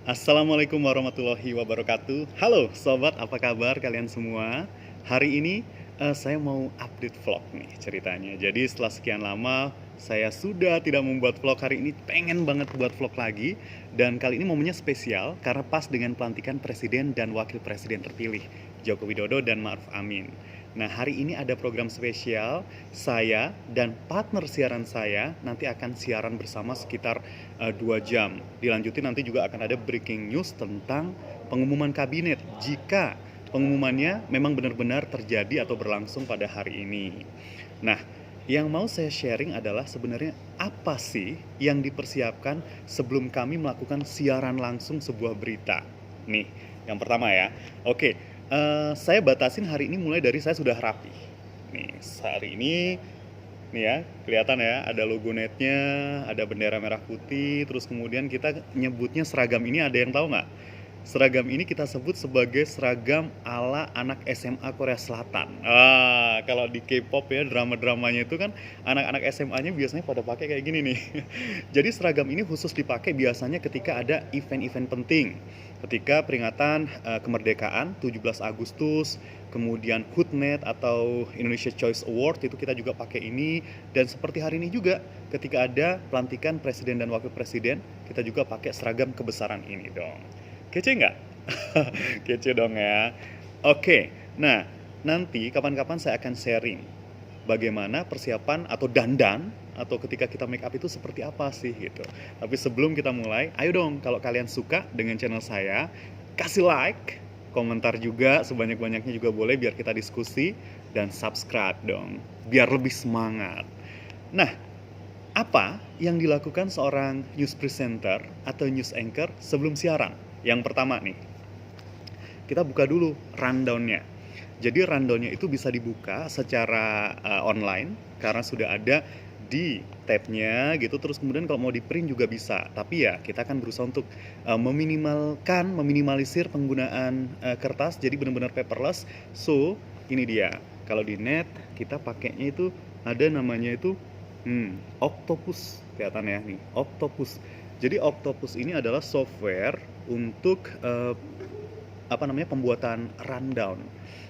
Assalamualaikum warahmatullahi wabarakatuh. Halo sobat, apa kabar kalian semua? Hari ini saya mau update vlog nih ceritanya. Jadi setelah sekian lama saya sudah tidak membuat vlog, hari ini pengen banget buat vlog lagi. Dan kali ini momennya spesial karena pas dengan pelantikan Presiden dan Wakil Presiden terpilih Joko Widodo dan Ma'ruf Amin. Nah, hari ini ada program spesial. Saya dan partner siaran saya nanti akan siaran bersama sekitar 2 jam. Dilanjutin nanti juga akan ada breaking news tentang pengumuman kabinet jika pengumumannya memang benar-benar terjadi atau berlangsung pada hari ini. Nah, yang mau saya sharing adalah sebenarnya apa sih yang dipersiapkan sebelum kami melakukan siaran langsung sebuah berita. Nih, yang pertama ya. Oke, saya batasin hari ini mulai dari saya sudah rapi. Nih, hari ini nih ya, kelihatan ya, ada logo netnya, ada bendera merah putih, terus kemudian kita nyebutnya seragam ini ada yang tahu nggak? Seragam ini kita sebut sebagai seragam ala anak SMA Korea Selatan. Kalau di K-pop ya, drama-dramanya itu kan anak-anak SMA-nya biasanya pada pakai kayak gini nih. Jadi seragam ini khusus dipakai biasanya ketika ada event-event penting. Ketika peringatan kemerdekaan 17 Agustus, kemudian HUTNET atau Indonesia Choice Award itu kita juga pakai ini, dan seperti hari ini juga ketika ada pelantikan presiden dan wakil presiden, kita juga pakai seragam kebesaran ini dong. Kece nggak? Kece dong ya. Oke, nah nanti kapan-kapan saya akan sharing bagaimana persiapan atau dandan atau ketika kita make up itu seperti apa sih gitu. Tapi sebelum kita mulai, ayo dong kalau kalian suka dengan channel saya, kasih like, komentar juga sebanyak-banyaknya juga boleh biar kita diskusi, dan subscribe dong biar lebih semangat. Nah, apa yang dilakukan seorang news presenter atau news anchor sebelum siaran? Yang pertama nih, kita buka dulu rundown-nya. Jadi rundown-nya itu bisa dibuka secara online karena sudah ada di tab-nya gitu. Terus kemudian kalau mau di print juga bisa. Tapi ya kita akan berusaha untuk meminimalisir penggunaan kertas, jadi benar-benar paperless. So ini dia, kalau di net kita pakainya itu ada namanya itu Octopus, kelihatan ya nih, Octopus. Jadi Octopus ini adalah software untuk pembuatan rundown.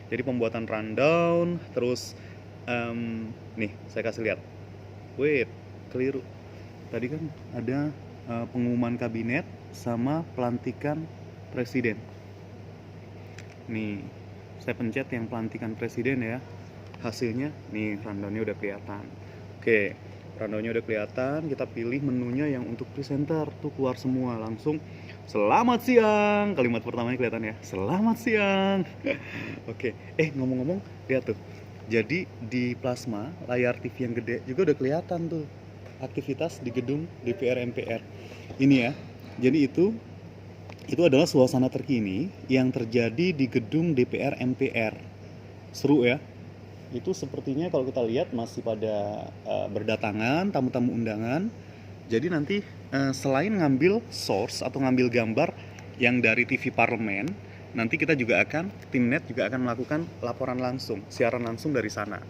Jadi pembuatan rundown, terus nih saya kasih lihat. Wait, keliru. Tadi kan ada pengumuman kabinet sama pelantikan presiden. Nih, saya pencet yang pelantikan presiden ya. Hasilnya nih, rundownnya udah kelihatan. Oke, rundownnya udah kelihatan. Kita pilih menunya yang untuk presenter, tuh keluar semua langsung. Selamat siang, kalimat pertamanya kelihatan ya. Selamat siang. Oke, ngomong-ngomong, lihat tuh. Jadi di plasma layar TV yang gede juga udah kelihatan tuh aktivitas di gedung DPR MPR. Ini ya. Jadi itu adalah suasana terkini yang terjadi di gedung DPR MPR. Seru ya. Itu sepertinya kalau kita lihat masih pada berdatangan tamu-tamu undangan. Jadi nanti selain ngambil source atau ngambil gambar yang dari TV Parlemen, nanti kita juga akan, tim net juga akan melakukan laporan langsung, siaran langsung dari sana.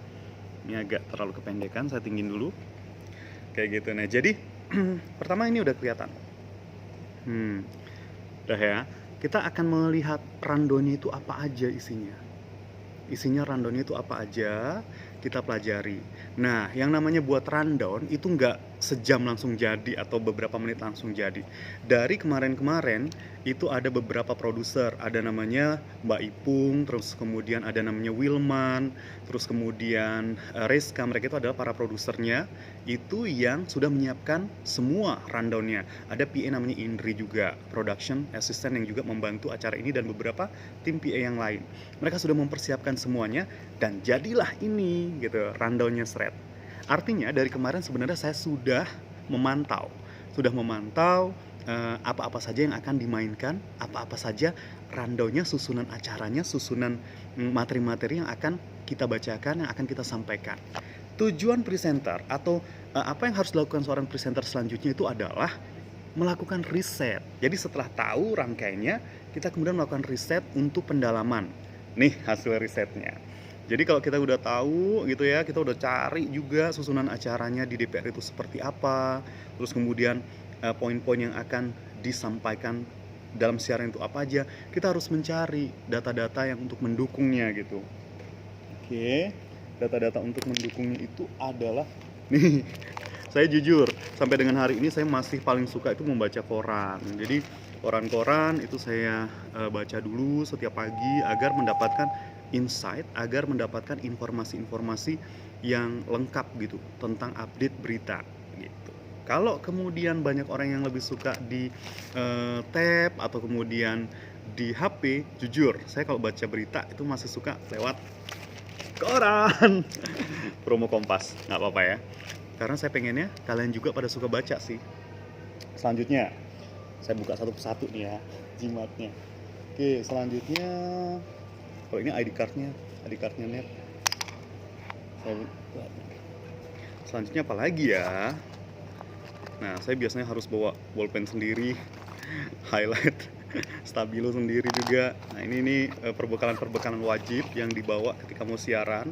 Ini agak terlalu kependekan, saya tinggiin dulu. Kayak gitu. Nah, jadi pertama ini udah kelihatan. Udah ya. Kita akan melihat rundownnya itu apa aja isinya. Isinya rundownnya itu apa aja, kita pelajari. Nah, yang namanya buat rundown itu nggak sejam langsung jadi atau beberapa menit langsung jadi. Dari kemarin-kemarin itu ada beberapa produser, ada namanya Mbak Ipung, terus kemudian ada namanya Wilman, terus kemudian Reska, mereka itu adalah para produsernya itu yang sudah menyiapkan semua rundownnya. Ada PA namanya Indri juga, production assistant yang juga membantu acara ini, dan beberapa tim PA yang lain. Mereka sudah mempersiapkan semuanya dan jadilah ini gitu, rundownnya Shred. Artinya dari kemarin sebenarnya saya sudah memantau apa-apa saja yang akan dimainkan, apa-apa saja rundownnya, susunan acaranya, susunan materi-materi yang akan kita bacakan, yang akan kita sampaikan. Tujuan presenter atau apa yang harus dilakukan seorang presenter selanjutnya itu adalah melakukan riset. Jadi setelah tahu rangkaiannya, kita kemudian melakukan riset untuk pendalaman. Nih hasil risetnya. Jadi kalau kita udah tahu gitu ya, kita udah cari juga susunan acaranya di DPR itu seperti apa, terus kemudian poin-poin yang akan disampaikan dalam siaran itu apa aja, kita harus mencari data-data yang untuk mendukungnya gitu. Oke, data-data untuk mendukungnya itu adalah nih. Saya jujur, sampai dengan hari ini saya masih paling suka itu membaca koran. Jadi koran-koran itu saya baca dulu setiap pagi agar mendapatkan insight, agar mendapatkan informasi-informasi yang lengkap gitu tentang update berita gitu. Kalau kemudian banyak orang yang lebih suka di tab atau kemudian di HP, jujur saya kalau baca berita itu masih suka lewat koran. Promo Kompas, nggak apa-apa ya. Karena saya pengennya kalian juga pada suka baca sih. Selanjutnya, saya buka satu persatu nih ya, jimatnya. Oke, selanjutnya, kalau ini ID cardnya net. Selanjutnya apa lagi ya? Nah, saya biasanya harus bawa bolpen sendiri, highlight, stabilo sendiri juga. Nah, ini nih perbekalan wajib yang dibawa ketika mau siaran.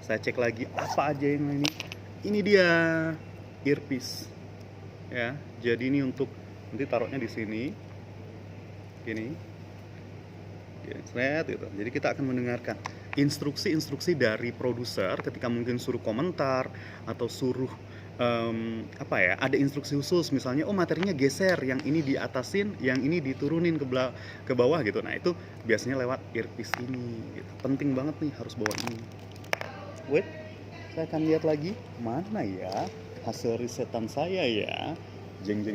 Saya cek lagi apa aja yang ini. Ini dia earpiece, ya. Jadi ini untuk nanti taruhnya di sini, gini, gitu. Jadi kita akan mendengarkan instruksi-instruksi dari produser ketika mungkin suruh komentar atau suruh ada instruksi khusus, misalnya materinya geser, yang ini diatasin, yang ini diturunin ke bawah gitu. Nah itu biasanya lewat earpiece ini. Gitu. Penting banget nih harus bawa ini. Wait. Saya akan lihat lagi mana ya hasil risetan saya ya. Jeng.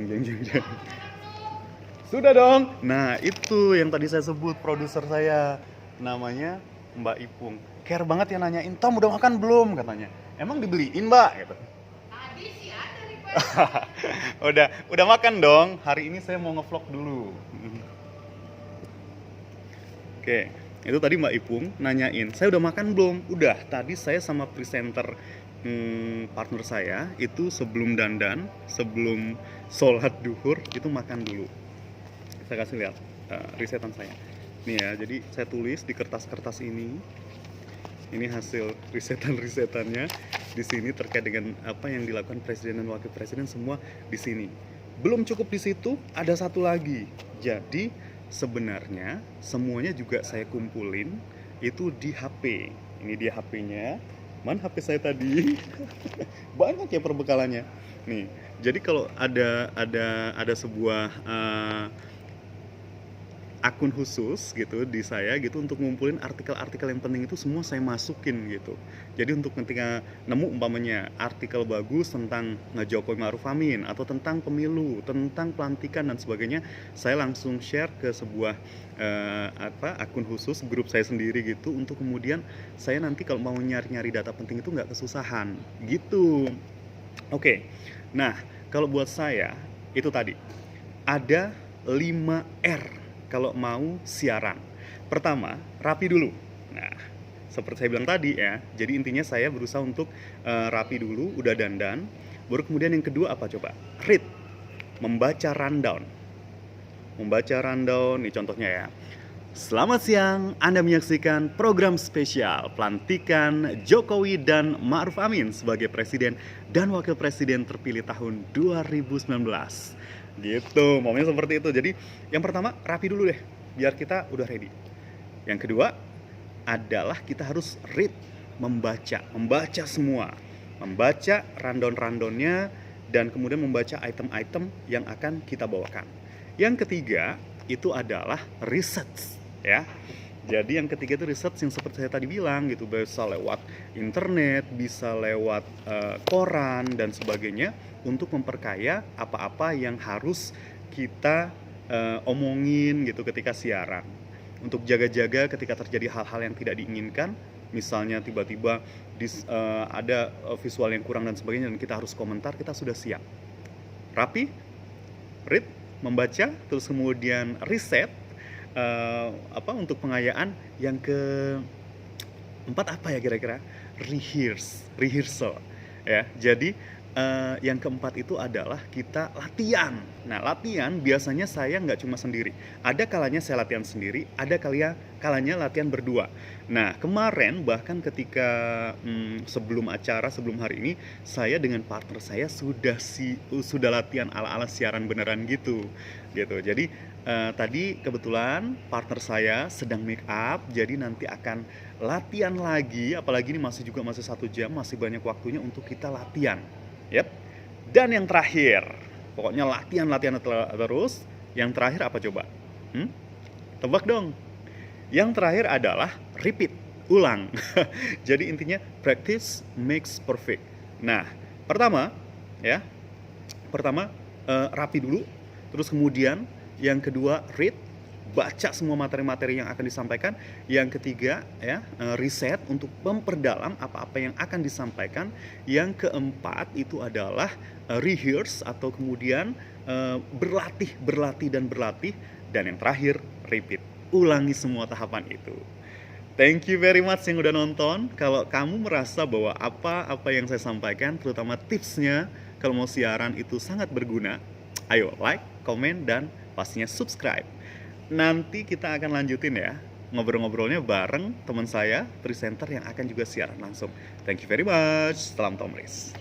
Sudah dong. Nah itu yang tadi saya sebut produser saya, namanya Mbak Ipung. Care banget ya nanyain, Tom udah makan belum katanya. Emang dibeliin Mbak? Gitu. Tadi sih ada. udah makan dong. Hari ini saya mau ngevlog dulu. Oke. Itu tadi Mbak Ipung nanyain, saya udah makan belum? Udah, tadi saya sama presenter partner saya itu sebelum dandan, sebelum sholat duhur itu makan dulu. Saya kasih lihat risetan saya. Nih ya, jadi saya tulis di kertas-kertas ini. Ini hasil risetannya di sini terkait dengan apa yang dilakukan presiden dan wakil presiden, semua di sini. Belum cukup di situ, ada satu lagi. Jadi sebenarnya semuanya juga saya kumpulin itu di HP. Ini dia HP-nya. Mana HP saya tadi? Banyak ya perbekalannya. Nih, jadi kalau ada sebuah akun khusus gitu di saya gitu untuk ngumpulin artikel-artikel yang penting, itu semua saya masukin gitu. Jadi untuk ketika nemu umpamanya artikel bagus tentang Jokowi Ma'ruf Amin atau tentang pemilu, tentang pelantikan dan sebagainya, saya langsung share ke sebuah akun khusus grup saya sendiri gitu, untuk kemudian saya nanti kalau mau nyari-nyari data penting itu nggak kesusahan gitu. Oke. Nah, kalau buat saya itu tadi ada 5R kalau mau siaran. Pertama, rapi dulu. Nah, seperti saya bilang tadi ya, jadi intinya saya berusaha untuk rapi dulu, udah dandan. Baru kemudian yang kedua apa coba? Read, membaca rundown. Nih contohnya ya. Selamat siang, Anda menyaksikan program spesial pelantikan Jokowi dan Ma'ruf Amin sebagai Presiden dan Wakil Presiden terpilih tahun 2019. Gitu, momennya seperti itu. Jadi yang pertama rapi dulu deh, biar kita udah ready. Yang kedua adalah kita harus read, membaca semua, membaca rundown-rundownnya, dan kemudian membaca item-item yang akan kita bawakan. Yang ketiga itu adalah research, ya. Jadi yang ketiga itu research yang seperti saya tadi bilang gitu, bisa lewat internet, bisa lewat koran dan sebagainya, untuk memperkaya apa-apa yang harus kita omongin gitu ketika siaran. Untuk jaga-jaga ketika terjadi hal-hal yang tidak diinginkan, misalnya tiba-tiba ada visual yang kurang dan sebagainya dan kita harus komentar, kita sudah siap. Rapi, read, membaca, terus kemudian riset, untuk pengayaan. Yang keempat apa ya kira-kira? Rehearsal ya. Jadi Yang keempat itu adalah kita latihan. Nah, latihan biasanya saya nggak cuma sendiri. Ada kalanya saya latihan sendiri, ada kalanya latihan berdua. Nah, kemarin bahkan ketika sebelum acara, sebelum hari ini, saya dengan partner saya sudah latihan ala-ala siaran beneran gitu. Jadi tadi kebetulan partner saya sedang make up, jadi nanti akan latihan lagi. Apalagi ini masih 1 jam, masih banyak waktunya untuk kita latihan. Yap. Dan yang terakhir, pokoknya latihan terus. Yang terakhir apa coba? Tebak dong. Yang terakhir adalah repeat, ulang. Jadi intinya practice makes perfect. Nah, pertama rapi dulu, terus kemudian yang kedua read, baca semua materi-materi yang akan disampaikan. Yang ketiga riset untuk memperdalam apa-apa yang akan disampaikan. Yang keempat itu adalah rehearse atau kemudian berlatih. Dan yang terakhir repeat, ulangi semua tahapan itu. Thank you very much yang udah nonton. Kalau kamu merasa bahwa apa yang saya sampaikan, terutama tipsnya kalau mau siaran itu sangat berguna, ayo like, komen, dan pastinya subscribe. Nanti kita akan lanjutin ya ngobrol-ngobrolnya bareng teman saya, presenter yang akan juga siaran langsung. Thank you very much. Salam Tomris.